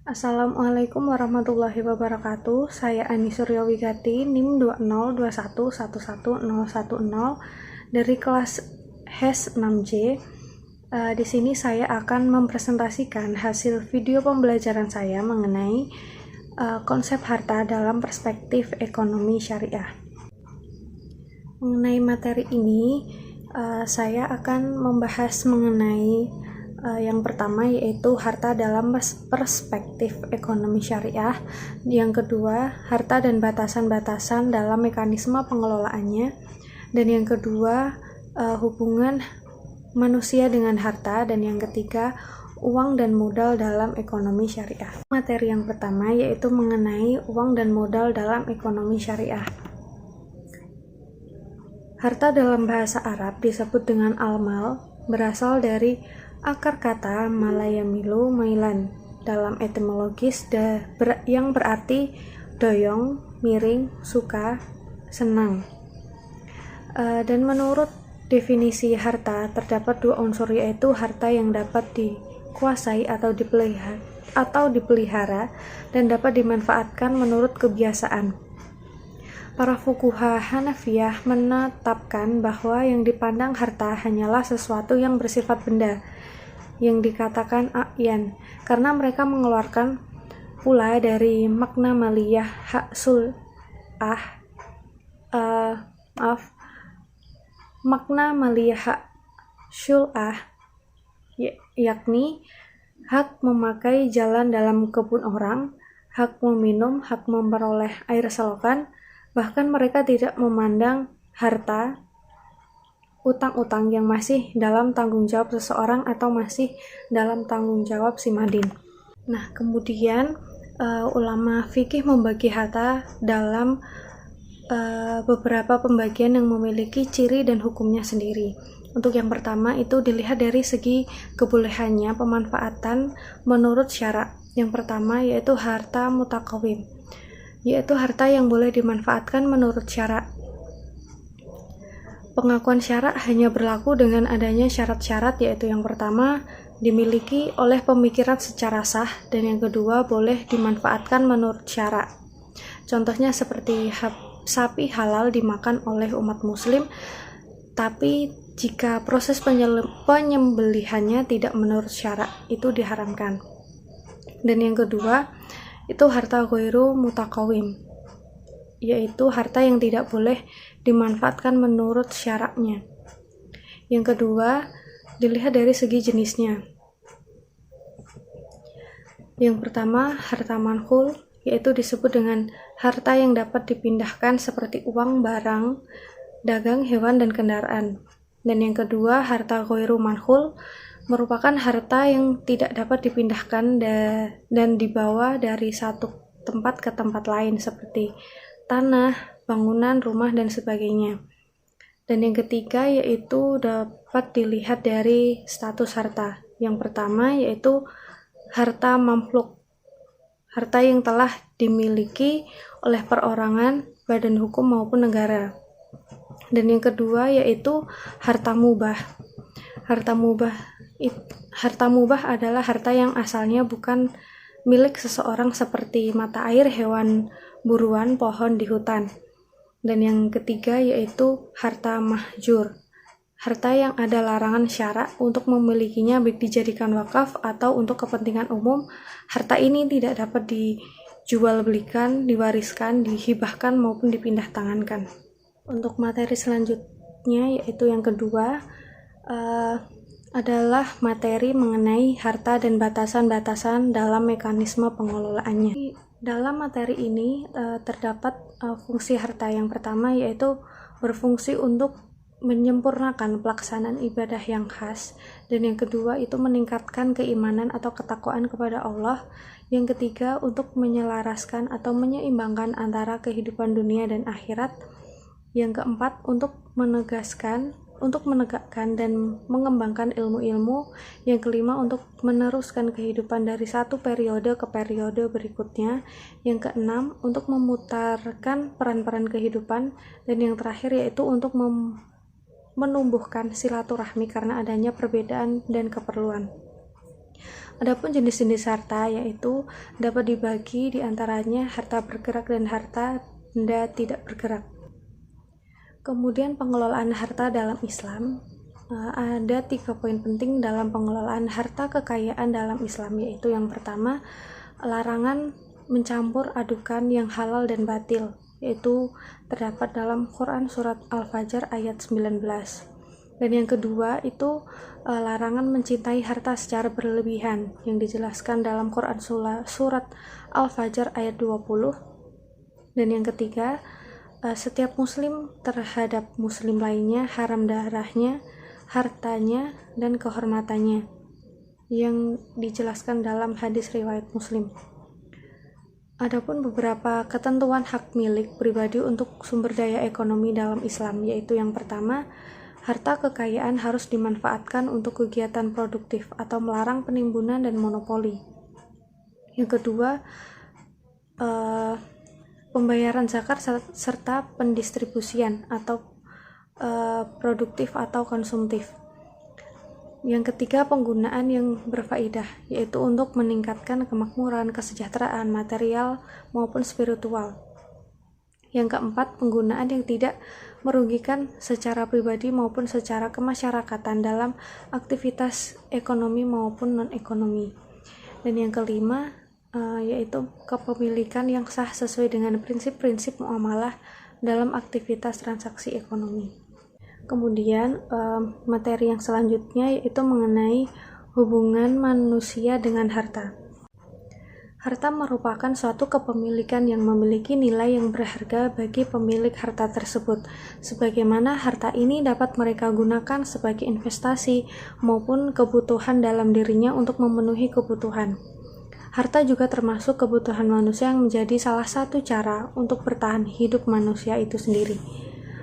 Assalamualaikum warahmatullahi wabarakatuh. Saya Ani Suryawigati, NIM 2021110110 dari kelas HES 6J. Di sini saya akan mempresentasikan hasil video pembelajaran saya mengenai konsep harta dalam perspektif ekonomi syariah. Mengenai materi ini, saya akan membahas mengenai yang pertama yaitu harta dalam perspektif ekonomi syariah, yang kedua harta dan batasan-batasan dalam mekanisme pengelolaannya, dan yang kedua hubungan manusia dengan harta, dan yang ketiga uang dan modal dalam ekonomi syariah. Materi yang pertama yaitu mengenai uang dan modal dalam ekonomi syariah. Harta dalam bahasa Arab disebut dengan al-mal, berasal dari akar kata malayamilu mailan dalam etimologis yang berarti doyong, miring, suka, senang. Dan menurut definisi harta terdapat dua unsur, yaitu harta yang dapat dikuasai atau dipelihara dan dapat dimanfaatkan menurut kebiasaan. Para fuqaha Hanafiyah menetapkan bahwa yang dipandang harta hanyalah sesuatu yang bersifat benda, yang dikatakan a'yan, karena mereka mengeluarkan pula dari makna maliyah makna maliyah hak syul'ah, yakni hak memakai jalan dalam kebun orang, hak meminum, hak memperoleh air selokan. Bahkan mereka tidak memandang harta utang-utang yang masih dalam tanggung jawab seseorang atau masih dalam tanggung jawab si madin. Nah, kemudian ulama fikih membagi harta dalam beberapa pembagian yang memiliki ciri dan hukumnya sendiri. Untuk yang pertama itu dilihat dari segi kebolehannya pemanfaatan menurut syarak. Yang pertama yaitu harta mutakawim, yaitu harta yang boleh dimanfaatkan menurut syarak. Pengakuan syarak hanya berlaku dengan adanya syarat-syarat, yaitu yang pertama dimiliki oleh pemikiran secara sah, dan yang kedua boleh dimanfaatkan menurut syarak. Contohnya seperti sapi halal dimakan oleh umat muslim, tapi jika proses penyembelihannya tidak menurut syarak, itu diharamkan. Dan yang kedua itu harta ghairu mutakawim, yaitu harta yang tidak boleh dimanfaatkan menurut syaraknya. Yang kedua, dilihat dari segi jenisnya. Yang pertama, harta manhul, yaitu disebut dengan harta yang dapat dipindahkan seperti uang, barang, dagang, hewan, dan kendaraan. Dan yang kedua, harta ghairu manhul, merupakan harta yang tidak dapat dipindahkan dan dibawa dari satu tempat ke tempat lain seperti tanah, bangunan, rumah, dan sebagainya. Dan yang ketiga yaitu dapat dilihat dari status harta. Yang pertama yaitu harta mamluk, harta yang telah dimiliki oleh perorangan, badan hukum maupun negara. Dan yang kedua yaitu harta mubah. Harta mubah adalah harta yang asalnya bukan milik seseorang seperti mata air, hewan buruan, pohon di hutan. Dan yang ketiga yaitu harta mahjur, harta yang ada larangan syarak untuk memilikinya, baik dijadikan wakaf atau untuk kepentingan umum. Harta ini tidak dapat dijual belikan, diwariskan, dihibahkan maupun dipindah tangankan. Untuk materi selanjutnya yaitu yang kedua adalah materi mengenai harta dan batasan-batasan dalam mekanisme pengelolaannya. Dalam materi ini terdapat fungsi harta. Yang pertama yaitu berfungsi untuk menyempurnakan pelaksanaan ibadah yang khas, dan yang kedua itu meningkatkan keimanan atau ketakwaan kepada Allah. Yang ketiga untuk menyelaraskan atau menyeimbangkan antara kehidupan dunia dan akhirat. Yang keempat untuk menegakkan dan mengembangkan ilmu-ilmu. Yang kelima untuk meneruskan kehidupan dari satu periode ke periode berikutnya. Yang keenam untuk memutarkan peran-peran kehidupan. Dan yang terakhir yaitu untuk menumbuhkan silaturahmi karena adanya perbedaan dan keperluan. Adapun jenis-jenis harta yaitu dapat dibagi di antaranya harta bergerak dan harta benda tidak bergerak. Kemudian pengelolaan harta dalam Islam, ada 3 poin penting dalam pengelolaan harta kekayaan dalam Islam, yaitu yang pertama, larangan mencampur adukan yang halal dan batil, yaitu terdapat dalam Quran surat Al-Fajr ayat 19. Dan yang kedua itu larangan mencintai harta secara berlebihan, yang dijelaskan dalam Quran surat Al-Fajr ayat 20. Dan yang ketiga, setiap muslim terhadap muslim lainnya haram darahnya, hartanya, dan kehormatannya, yang dijelaskan dalam hadis riwayat Muslim. Adapun beberapa ketentuan hak milik pribadi untuk sumber daya ekonomi dalam Islam, yaitu yang pertama, harta kekayaan harus dimanfaatkan untuk kegiatan produktif atau melarang penimbunan dan monopoli. Yang kedua, pembayaran zakat serta pendistribusian atau produktif atau konsumtif. Yang ketiga, penggunaan yang berfaedah, yaitu untuk meningkatkan kemakmuran, kesejahteraan material maupun spiritual. Yang keempat, penggunaan yang tidak merugikan secara pribadi maupun secara kemasyarakatan dalam aktivitas ekonomi maupun non-ekonomi. Dan yang kelima, yaitu kepemilikan yang sah sesuai dengan prinsip-prinsip muamalah dalam aktivitas transaksi ekonomi. Kemudian materi yang selanjutnya yaitu mengenai hubungan manusia dengan harta. Harta merupakan suatu kepemilikan yang memiliki nilai yang berharga bagi pemilik harta tersebut, sebagaimana harta ini dapat mereka gunakan sebagai investasi maupun kebutuhan dalam dirinya untuk memenuhi kebutuhan. Harta juga termasuk kebutuhan manusia yang menjadi salah satu cara untuk bertahan hidup manusia itu sendiri.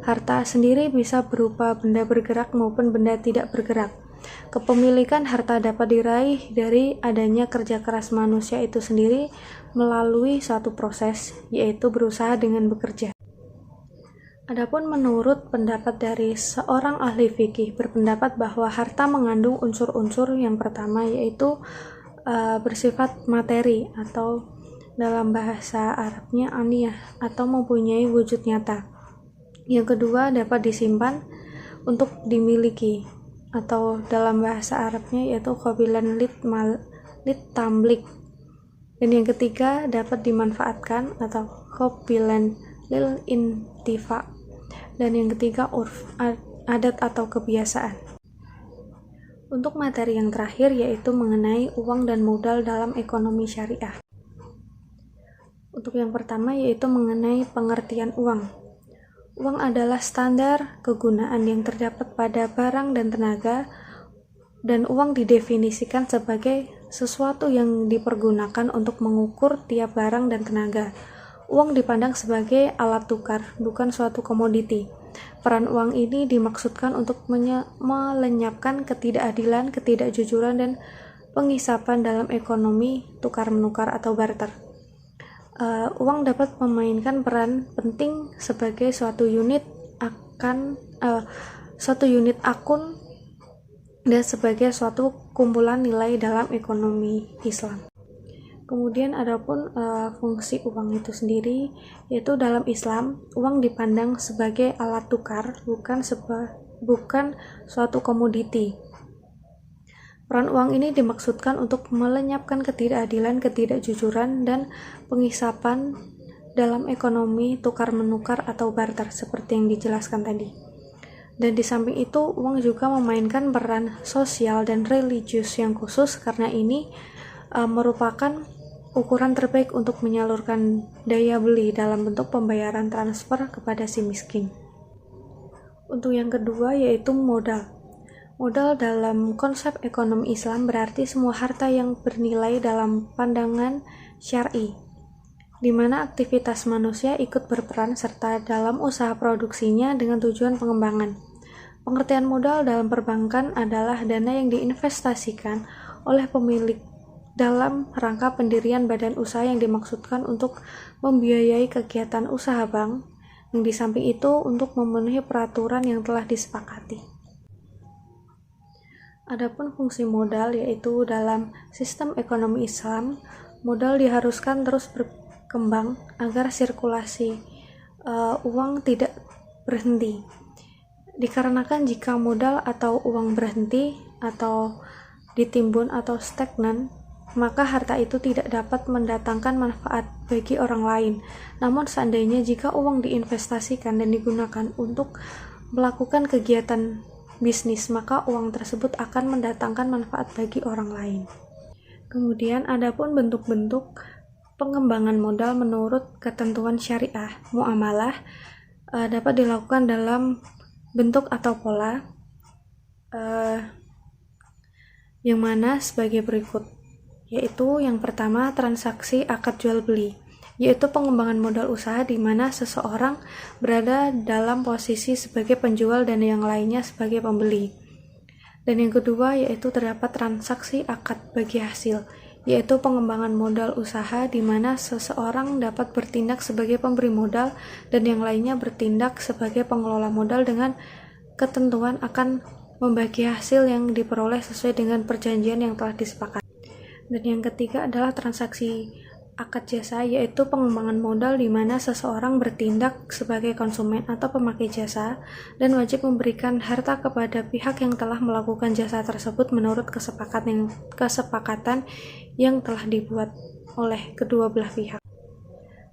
Harta sendiri bisa berupa benda bergerak maupun benda tidak bergerak. Kepemilikan harta dapat diraih dari adanya kerja keras manusia itu sendiri melalui suatu proses, yaitu berusaha dengan bekerja. Adapun menurut pendapat dari seorang ahli fikih berpendapat bahwa harta mengandung unsur-unsur yang pertama yaitu bersifat materi atau dalam bahasa Arabnya aniyah atau mempunyai wujud nyata. Yang kedua dapat disimpan untuk dimiliki atau dalam bahasa Arabnya yaitu qabilan lit tamlik. Dan yang ketiga dapat dimanfaatkan atau qabilan lil intifa. Dan yang ketiga urf, adat atau kebiasaan. Untuk materi yang terakhir yaitu mengenai uang dan modal dalam ekonomi syariah. Untuk yang pertama yaitu mengenai pengertian uang. Uang adalah standar kegunaan yang terdapat pada barang dan tenaga, dan uang didefinisikan sebagai sesuatu yang dipergunakan untuk mengukur tiap barang dan tenaga. Uang dipandang sebagai alat tukar, bukan suatu komoditi. Peran uang ini dimaksudkan untuk melenyapkan ketidakadilan, ketidakjujuran, dan pengisapan dalam ekonomi tukar-menukar atau barter. Uang dapat memainkan peran penting sebagai suatu unit akun dan sebagai suatu kumpulan nilai dalam ekonomi Islam. Kemudian adapun fungsi uang itu sendiri, yaitu dalam Islam uang dipandang sebagai alat tukar, bukan suatu komoditi. Peran uang ini dimaksudkan untuk melenyapkan ketidakadilan, ketidakjujuran, dan pengisapan dalam ekonomi tukar-menukar atau barter seperti yang dijelaskan tadi. Dan di samping itu, uang juga memainkan peran sosial dan religius yang khusus karena ini merupakan ukuran terbaik untuk menyalurkan daya beli dalam bentuk pembayaran transfer kepada si miskin. Untuk yang kedua yaitu modal. Modal dalam konsep ekonomi Islam berarti semua harta yang bernilai dalam pandangan syar'i, di mana aktivitas manusia ikut berperan serta dalam usaha produksinya dengan tujuan pengembangan. Pengertian modal dalam perbankan adalah dana yang diinvestasikan oleh pemilik dalam rangka pendirian badan usaha yang dimaksudkan untuk membiayai kegiatan usaha bank, yang di samping itu untuk memenuhi peraturan yang telah disepakati. Adapun fungsi modal, yaitu dalam sistem ekonomi Islam, modal diharuskan terus berkembang agar sirkulasi uang tidak berhenti. Dikarenakan jika modal atau uang berhenti atau ditimbun atau stagnan, maka harta itu tidak dapat mendatangkan manfaat bagi orang lain. Namun seandainya jika uang diinvestasikan dan digunakan untuk melakukan kegiatan bisnis, maka uang tersebut akan mendatangkan manfaat bagi orang lain. Kemudian adapun bentuk-bentuk pengembangan modal menurut ketentuan syariah muamalah dapat dilakukan dalam bentuk atau pola yang mana sebagai berikut, yaitu yang pertama transaksi akad jual beli, yaitu pengembangan modal usaha di mana seseorang berada dalam posisi sebagai penjual dan yang lainnya sebagai pembeli. Dan yang kedua yaitu terdapat transaksi akad bagi hasil, yaitu pengembangan modal usaha di mana seseorang dapat bertindak sebagai pemberi modal dan yang lainnya bertindak sebagai pengelola modal dengan ketentuan akan membagi hasil yang diperoleh sesuai dengan perjanjian yang telah disepakati. Dan yang ketiga adalah transaksi akad jasa, yaitu pengembangan modal di mana seseorang bertindak sebagai konsumen atau pemakai jasa dan wajib memberikan harta kepada pihak yang telah melakukan jasa tersebut menurut kesepakatan yang telah dibuat oleh kedua belah pihak.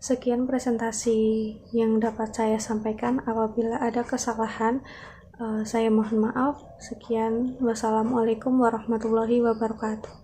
Sekian presentasi yang dapat saya sampaikan. Apabila ada kesalahan, saya mohon maaf. Sekian, wassalamualaikum warahmatullahi wabarakatuh.